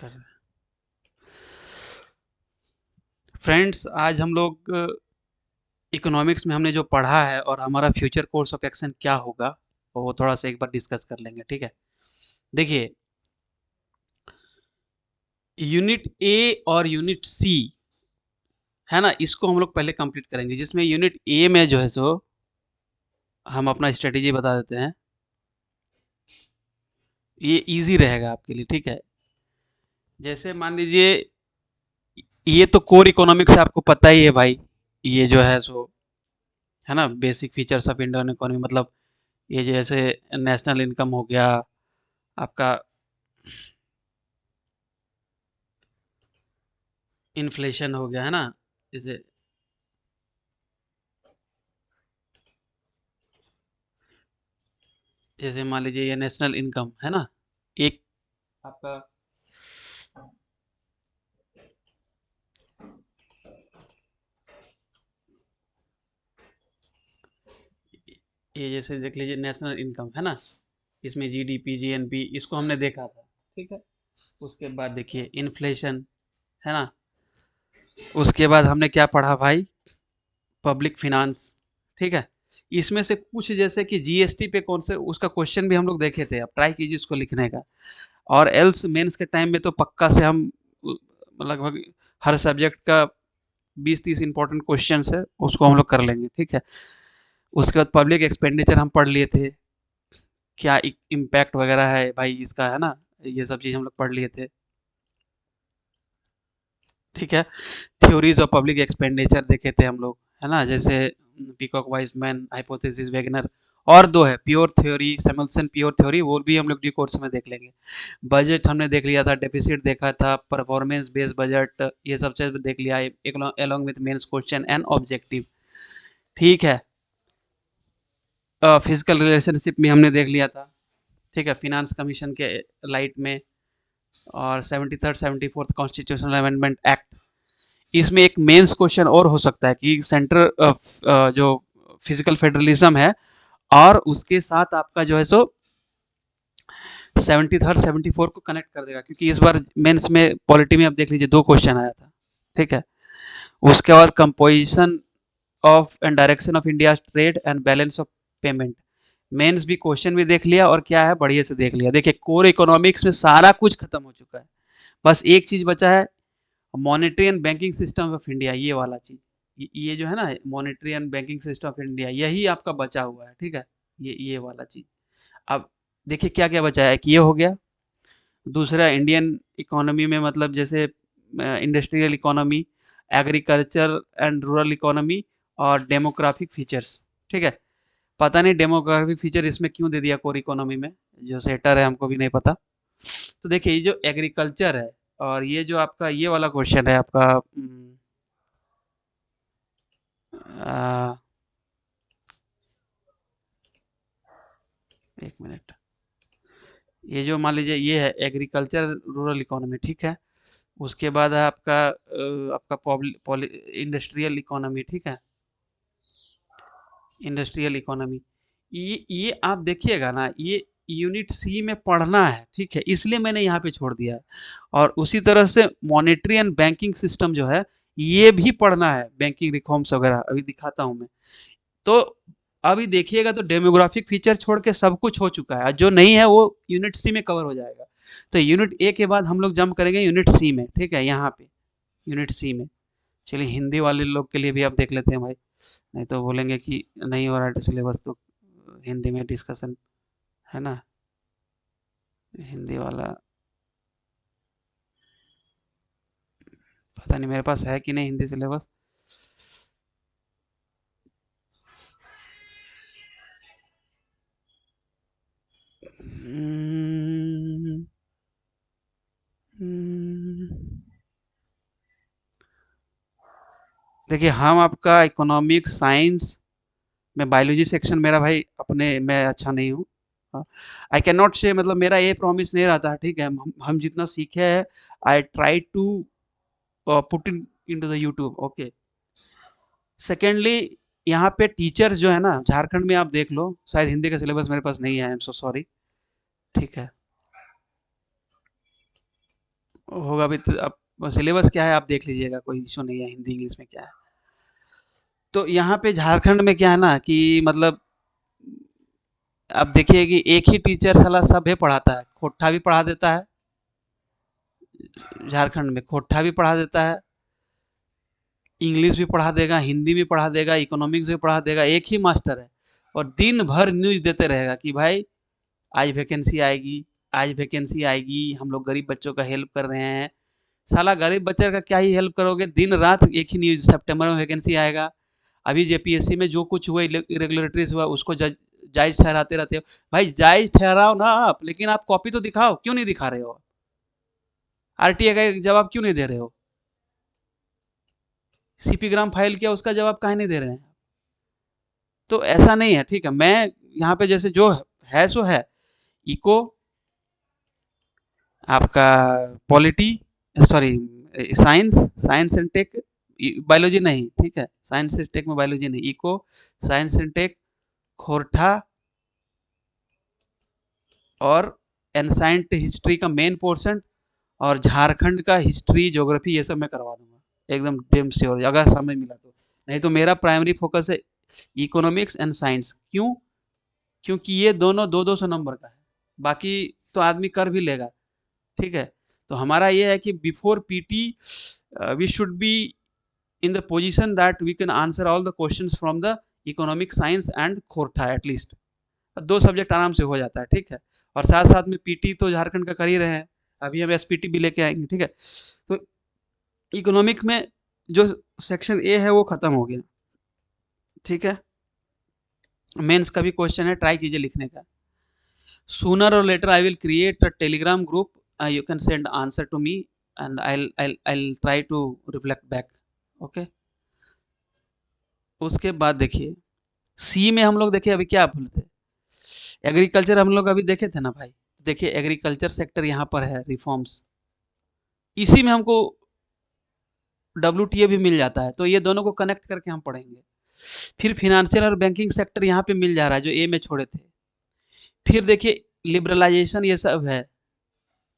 कर फ्रेंड्स, आज हम लोग इकोनॉमिक्स में हमने जो पढ़ा है और हमारा फ्यूचर कोर्स ऑफ एक्शन क्या होगा, वो थोड़ा सा एक बार डिस्कस कर लेंगे। ठीक है, देखिए, यूनिट ए और यूनिट सी है ना, इसको हम लोग पहले कंप्लीट करेंगे, जिसमें यूनिट ए में जो है सो हम अपना स्ट्रेटेजी बता देते हैं। ये इजी रहेगा आपके लिए। ठीक है, जैसे मान लीजिए, ये तो कोर इकोनॉमिक्स आपको पता ही है भाई। ये जो है सो है ना, basic features of Indian economy, मतलब ये जैसे नेशनल इनकम हो गया आपका, इन्फ्लेशन हो गया, है ना, जैसे जैसे मान लीजिए ये नेशनल इनकम है ना, एक आपका, ये जैसे देख लीजिए नेशनल इनकम है ना, इसमें जीडीपी जीएनपी इसको हमने देखा था। ठीक है, उसके बाद देखिए इन्फ्लेशन, है ना, उसके बाद हमने क्या पढ़ा भाई, पब्लिक फिनांस। ठीक है, इसमें से कुछ जैसे कि जीएसटी पे कौन से उसका क्वेश्चन भी हम लोग देखे थे, अब ट्राई कीजिए उसको लिखने का। और एल्स मेंस के टाइम में तो पक्का से हम लगभग हर सब्जेक्ट का 20-30 इंपॉर्टेंट क्वेश्चन है, उसको हम लोग कर लेंगे। ठीक है, उसके बाद पब्लिक एक्सपेंडिचर हम पढ़ लिए थे, क्या इम्पैक्ट वगैरह है भाई इसका, है ना, ये सब चीज़ हम लोग पढ़ लिए थे। ठीक है, थ्योरीज ऑफ पब्लिक एक्सपेंडिचर देखे थे हम लोग, है ना, जैसे पीकॉक वाइजमैन हाइपोथेसिस वैगनर। और दो है pure theory, Samuelson pure theory, वो भी हम लोग डी कोर्स में देख लेंगे। बजट हमने देख लिया था, डेफिसिट देखा था, परफॉर्मेंस बेस्ड बजट, ये सब चीज़ देख लिया, along with mains question and objective. ठीक है, फिजिकल रिलेशनशिप में हमने देख लिया था। ठीक है, फिनांस कमीशन के लाइट में। और 73rd 74th constitutional amendment act, इसमें एक मेंस क्वेश्चन और हो सकता है कि सेंट्रल जो फिजिकल फेडरलिज्म है, और उसके साथ आपका जो है सो 73rd 74 को कनेक्ट कर देगा, क्योंकि इस बार मेंस में पॉलिटी में आप देख लीजिए 2 क्वेश्चन आया था। ठीक है, उसके बाद composition of and direction of India trade and balance of payment, mains भी क्वेश्चन भी देख लिया और क्या है बढ़िया से देख लिया। देखिए, कोर इकोनॉमिक्स में सारा कुछ खत्म हो चुका है, बस एक चीज बचा है, monetary and banking system of India, ये वाला चीज। ये जो है ना, monetary and banking system of India, यही आपका बचा हुआ है। ठीक है, ये वाला चीज। अब देखिए क्या क्या बचा है, कि ये हो गया। दूसरा, इंडियन इकोनॉमी में मतलब जैसे industrial economy, agriculture and rural economy, और डेमोग्राफिक फीचर्स। ठीक है, पता नहीं डेमोग्राफिक फीचर इसमें क्यों दे दिया कोर इकोनॉमी में, जो सेटर है हमको भी नहीं पता। तो देखिए, ये जो एग्रीकल्चर है, और ये जो आपका ये वाला क्वेश्चन है आपका, आ, एक मिनट, ये जो मान लीजिए ये है एग्रीकल्चर रूरल इकोनॉमी। ठीक है, उसके बाद है आपका आपका इंडस्ट्रियल इकोनॉमी। ठीक है, इंडस्ट्रियल इकोनॉमी, ये आप देखिएगा ना, ये यूनिट सी में पढ़ना है। ठीक है, इसलिए मैंने यहाँ पे छोड़ दिया है। और उसी तरह से मॉनेटरी एंड बैंकिंग सिस्टम जो है, ये भी पढ़ना है, बैंकिंग रिफॉर्म्स वगैरह अभी दिखाता हूँ मैं। तो अभी देखिएगा तो डेमोग्राफिक फीचर छोड़ के सब कुछ हो चुका है, जो नहीं है वो यूनिट सी में कवर हो जाएगा। तो यूनिट ए के बाद हम लोग जंप करेंगे यूनिट सी में। ठीक है, यहाँ पे यूनिट सी में, चलिए हिंदी वाले लोग के लिए भी आप देख लेते हैं भाई, नहीं तो बोलेंगे कि नहीं हो रहा है सिलेबस, तो हिंदी में डिस्कशन, है ना, हिंदी वाला, पता नहीं मेरे पास है कि नहीं हिंदी सिलेबस। हम्म, हम्म, देखिए, हम आपका इकोनॉमिक्स साइंस में बायोलॉजी सेक्शन मेरा भाई अपने मैं अच्छा नहीं हूँ। आई कैन नॉट से, मतलब मेरा ये प्रॉमिस नहीं रहता है। ठीक है, हम जितना सीखे हैं, I try to put in to the YouTube. Okay, secondly, यहाँ पे टीचर्स जो है ना, झारखंड में आप देख लो, शायद हिंदी का सिलेबस मेरे पास नहीं है, आई एम सो सॉरी। ठीक है, होगा भी तो अब सिलेबस क्या है आप देख लीजिएगा, कोई इशू नहीं है, हिंदी इंग्लिश में क्या है। तो यहाँ पे झारखंड में क्या है ना कि मतलब अब देखिए कि एक ही टीचर साला सभे पढ़ाता है, खोट्ठा भी पढ़ा देता है, झारखंड में खोट्ठा भी पढ़ा देता है, इंग्लिश भी पढ़ा देगा, हिंदी भी पढ़ा देगा, इकोनॉमिक्स भी पढ़ा देगा, एक ही मास्टर है। और दिन भर न्यूज देते रहेगा कि भाई आज वैकेंसी आएगी, आज वैकेंसी आएगी, हम लोग गरीब बच्चों का हेल्प कर रहे हैं। साला गरीब बच्चे का क्या ही हेल्प करोगे, दिन रात एक ही न्यूज, सितंबर में वैकेंसी आएगा। अभी जेपीएससी में जो कुछ हुआ, इरेगुलरिटीज हुआ, उसको जायज ठहराते रहते हो। भाई जायज ठहराओ ना आप, लेकिन आप कॉपी तो दिखाओ, क्यों नहीं दिखा रहे हो? आरटीआई का एक जवाब क्यों नहीं दे रहे हो? सीपी ग्राम फाइल किया, उसका जवाब काहे नहीं दे रहे हैं? तो ऐसा नहीं है, ठीक है। मैं यहाँ पे जैसे जो है सो है, इको, आपका polity, sorry science, science and tech, biology नहीं, ठीक है, साइंस एंड टेक में बायोलॉजी नहीं, eco, science and tech, Khortha और एनसाइंट हिस्ट्री का मेन पोर्शन, और झारखंड का हिस्ट्री, ज्योग्राफी, ये सब मैं करवा दूंगा एकदम डेम श्योर, अगर समय मिला तो। नहीं तो मेरा प्राइमरी फोकस है इकोनॉमिक्स एंड साइंस। क्यों? क्योंकि ये दोनों 2-2 नंबर का है, बाकी तो आदमी कर भी लेगा, ठीक है। तो हमारा ये है कि before PT we should be in the position that we can answer all the questions from the economic science and Khortha at least. 2 subject आराम से हो जाता है, ठीक है। और साथ साथ में पीटी तो झारखंड का कर ही रहे हैं, अभी हम एसपीटी भी लेके आएंगे, ठीक है। तो इकोनॉमिक में जो सेक्शन ए है वो खत्म हो गया, ठीक है। मेंस का भी क्वेश्चन है, ट्राई कीजिए लिखने का। सूनर और later I will create a Telegram group, you can send answer to me and I'll try to reflect back, okay. उसके बाद देखिए सी में हम लोग देखिए अभी क्या बोले थे, एग्रीकल्चर हम लोग अभी देखे थे ना भाई। देखिए एग्रीकल्चर सेक्टर यहाँ पर है, रिफॉर्म्स, इसी में हमको डब्ल्यूटीए भी मिल जाता है, तो ये दोनों को कनेक्ट करके हम पढ़ेंगे। फिर फिनेंशियल और बैंकिंग सेक्टर यहाँ पे मिल जा रहा है, जो ए में छोड़े थे। फिर देखिए लिबरलाइजेशन, ये सब है।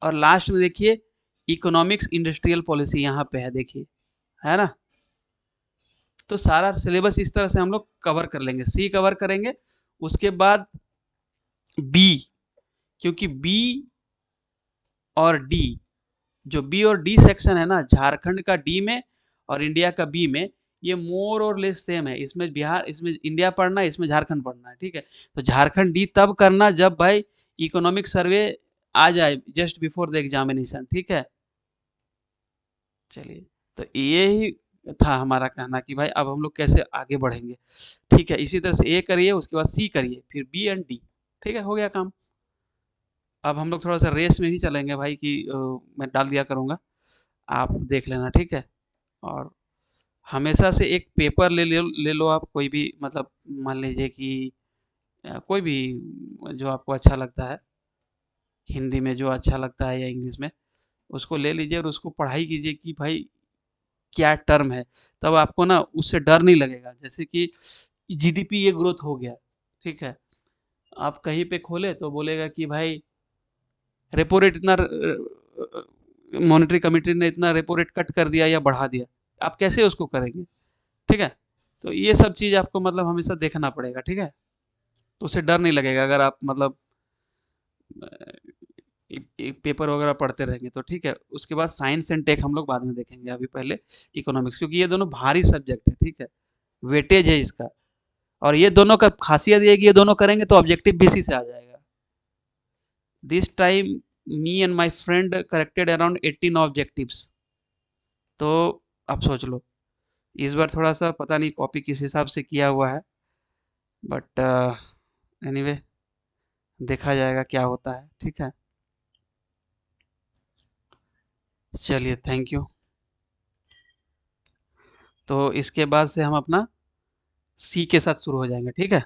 और लास्ट में देखिए इकोनॉमिक्स इंडस्ट्रियल पॉलिसी यहाँ पे है, देखिए, है ना। तो सारा सिलेबस इस तरह से हम लोग कवर कर लेंगे, सी कवर करेंगे, उसके बाद बी, क्योंकि बी और डी, जो बी और डी सेक्शन है ना, झारखंड का डी में और इंडिया का बी में, ये मोर और लेस सेम है। इसमें बिहार, इसमें इंडिया पढ़ना है, इसमें झारखंड पढ़ना है, ठीक है। तो झारखंड डी तब करना जब भाई इकोनॉमिक सर्वे आ जाए जस्ट बिफोर द एग्जामिनेशन, ठीक है। चलिए, तो ये ही था हमारा कहना कि भाई अब हम लोग कैसे आगे बढ़ेंगे, ठीक है। इसी तरह से ए करिए, उसके बाद सी करिए, फिर बी एंड डी, ठीक है, हो गया काम। अब हम लोग थोड़ा सा रेस में ही चलेंगे भाई कि मैं डाल दिया करूँगा, आप देख लेना, ठीक है। और हमेशा से एक पेपर ले लो आप, कोई भी, मतलब मान लीजिए कि कोई भी जो आपको अच्छा लगता है, हिंदी में जो अच्छा लगता है या इंग्लिश में, उसको ले लीजिए और उसको पढ़ाई कीजिए कि भाई क्या टर्म है। तब आपको ना उससे डर नहीं लगेगा। जैसे कि जीडीपी ये ग्रोथ हो गया, ठीक है, आप कहीं पे खोले तो बोलेगा कि भाई रेपो रेट इतना, मॉनेटरी कमिटी ने इतना रेपो रेट कट कर दिया या बढ़ा दिया, आप कैसे उसको करेंगे, ठीक है। तो ये सब चीज़ आपको मतलब हमेशा देखना पड़ेगा, ठीक है। तो उससे डर नहीं लगेगा अगर आप मतलब पेपर वगैरह पढ़ते रहेंगे तो, ठीक है। उसके बाद साइंस एंड टेक हम लोग बाद में देखेंगे, अभी पहले इकोनॉमिक्स, क्योंकि ये दोनों भारी सब्जेक्ट है, ठीक है, वेटेज है इसका। और ये दोनों का खासियत ये है कि ये दोनों करेंगे तो ऑब्जेक्टिव भी इसी से आ जाएगा। This time me and my friend corrected around 18 objectives. तो आप सोच लो, इस बार थोड़ा सा पता नहीं कॉपी किस हिसाब से किया हुआ है, बट एनीवे देखा जाएगा क्या होता है, ठीक है। चलिए, थैंक यू। तो इसके बाद से हम अपना सी के साथ शुरू हो जाएंगे, ठीक है।